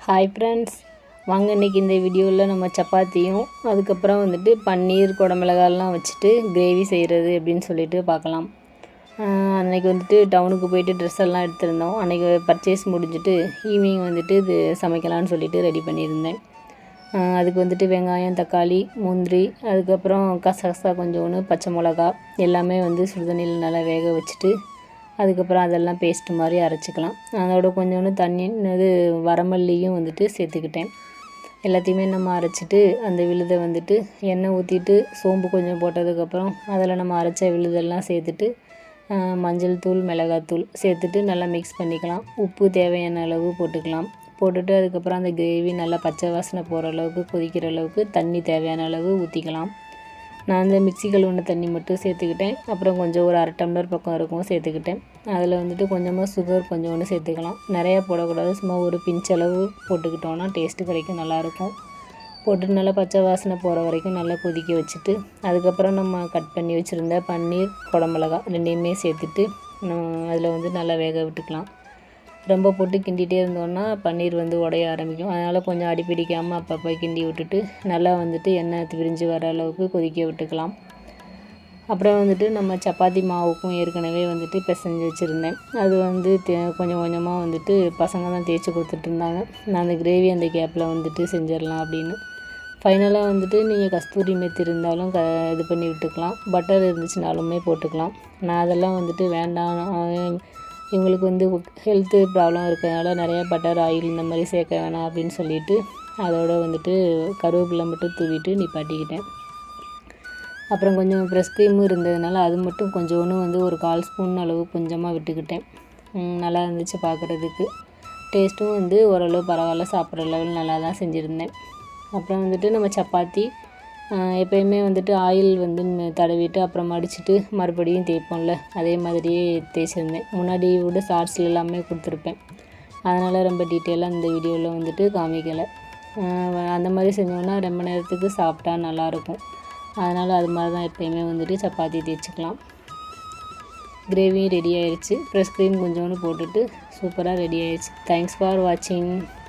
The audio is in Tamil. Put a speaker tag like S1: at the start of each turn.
S1: ஹாய் ஃப்ரெண்ட்ஸ், வாங்க இன்றைக்கி இந்த வீடியோவில் நம்ம சப்பாத்தியும் அதுக்கப்புறம் வந்துட்டு பன்னீர் குடமிளகாலாம் வச்சுட்டு கிரேவி செய்கிறது அப்படின்னு சொல்லிட்டு பார்க்கலாம். அன்றைக்கி வந்துட்டு டவுனுக்கு போயிட்டு ட்ரெஸ் எல்லாம் எடுத்திருந்தோம். அன்றைக்கி பர்ச்சேஸ் முடிஞ்சுட்டு ஈவினிங் வந்துட்டு இது சமைக்கலான்னு சொல்லிட்டு ரெடி பண்ணியிருந்தேன். அதுக்கு வந்துட்டு வெங்காயம், தக்காளி, முந்திரி, அதுக்கப்புறம் கசகசா கொஞ்சோண்டு, பச்சை மிளகா எல்லாமே வந்து சுடுதண்ணியில் நல்லா வேக வச்சுட்டு அதுக்கப்புறம் அதெல்லாம் பேஸ்ட்டு மாதிரி அரைச்சிக்கலாம். அதோட கொஞ்சோண்டு தண்ணி இது வரமல்லியும் வந்துட்டு சேர்த்துக்கிட்டேன். எல்லாத்தையுமே நம்ம அரைச்சிட்டு அந்த விழுதை வந்துட்டு எண்ணெய் ஊற்றிட்டு சோம்பு கொஞ்சம் போட்டதுக்கப்புறம் அதில் நம்ம அரைச்ச விழுதெல்லாம் சேர்த்துட்டு மஞ்சள் தூள், மிளகாத்தூள் சேர்த்துட்டு நல்லா மிக்ஸ் பண்ணிக்கலாம். உப்பு தேவையான அளவு போட்டுக்கலாம். போட்டுட்டு அதுக்கப்புறம் அந்த கிரேவி நல்லா பச்சை வாசனை போகிற அளவுக்கு கொதிக்கிற அளவுக்கு தண்ணி தேவையான அளவு ஊற்றிக்கலாம். நான் அந்த மிக்ஸி கழுவுன தண்ணி மட்டும் சேர்த்துக்கிட்டேன். அப்புறம் கொஞ்சம் ஒரு 1/2 டம்ளர் பக்கம் இருக்கும் சேர்த்துக்கிட்டேன். அதில் வந்துட்டு கொஞ்சமாக சுகர் கொஞ்சோண்டு சேர்த்துக்கலாம். நிறையா போடக்கூடாது, சும்மா ஒரு பிஞ்ச் அளவு போட்டுக்கிட்டோன்னா டேஸ்ட்டு கிடைக்கும், நல்லாயிருக்கும். போட்டுட்டு நல்லா பச்சை வாசனை போகிற வரைக்கும் நல்லா கொதிக்க வச்சுட்டு அதுக்கப்புறம் நம்ம கட் பண்ணி வச்சுருந்த பன்னீர், குடமிளகா ரெண்டையுமே சேர்த்துட்டு அதில் வந்து நல்லா வேக விட்டுக்கலாம். ரொம்ப போட்டு கிண்டிகிட்டே இருந்தோன்னா பன்னீர் வந்து உடைய ஆரம்பிக்கும். அதனால் கொஞ்சம் அடி பிடிக்காமல் அப்பப்போ கிண்டி விட்டுட்டு நல்லா வந்துட்டு எண்ணெய் பிரிஞ்சு வர அளவுக்கு கொதிக்க விட்டுக்கலாம். அப்புறம் வந்துட்டு நம்ம சப்பாத்தி மாவுக்கும் ஏற்கனவே வந்துட்டு பிசைஞ்சு வச்சுருந்தேன். அது வந்து கொஞ்சம் கொஞ்சமாக வந்துட்டு பசங்க தான் தேய்ச்சி கொடுத்துட்ருந்தாங்க. நான் அந்த கிரேவி அந்த கேப்பில் வந்துட்டு செஞ்சிடலாம் அப்படின்னு. ஃபைனலாக வந்துட்டு நீங்கள் கஸ்தூரி மெத்தி இருந்தாலும் இது பண்ணி விட்டுக்கலாம். பட்டர் இருந்துச்சுனாலுமே போட்டுக்கலாம். நான் அதெல்லாம் வந்துட்டு வேண்டாம், இவங்களுக்கு வந்து ஹெல்த்து ப்ராப்ளம் இருக்கிறதுனால நிறையா பட்டர், ஆயில் இந்த மாதிரி சேர்க்க வேணாம் அப்படின்னு சொல்லிவிட்டு அதோடு வந்துட்டு கருவேப்பிலை மட்டும் தூவிட்டு நிப்பாட்டிக்கிட்டேன். அப்புறம் கொஞ்சம் ஃப்ரெஷ் க்ரீமும் இருந்ததுனால அது மட்டும் கொஞ்சோன்னு வந்து ஒரு 1/4 ஸ்பூன் அளவு கொஞ்சமாக விட்டுக்கிட்டேன். நல்லா இருந்துச்சு பார்க்குறதுக்கு. டேஸ்ட்டும் வந்து ஓரளவு பரவாயில்ல, சாப்பிட்ற லெவல் நல்லா தான் செஞ்சுருந்தேன். அப்புறம் வந்துட்டு நம்ம சப்பாத்தி எப்போயுமே வந்துட்டு ஆயில் வந்து தடவிட்டு அப்புறம் மடிச்சுட்டு மறுபடியும் தேய்ப்போம்ல, அதே மாதிரியே தேய்ச்சிருந்தேன். முன்னாடி விட ஷார்ட்ஸில் எல்லாமே கொடுத்துருப்பேன். அதனால் ரொம்ப டீட்டெயிலாக இந்த வீடியோவில் வந்துட்டு காமிக்கலை. அந்த மாதிரி செஞ்சோன்னா ரொம்ப நேரத்துக்கு சாப்பிட்டா நல்லாயிருக்கும். அதனால் அது மாதிரி தான் எப்போயுமே வந்துட்டு சப்பாத்தி தேய்ச்சிக்கலாம். கிரேவியும் ரெடி ஆயிடுச்சு. ஃப்ரெஷ் க்ரீம் கொஞ்சோண்டு போட்டுட்டு சூப்பராக ரெடி ஆயிடுச்சு. தேங்க்ஸ் ஃபார் வாட்சிங்.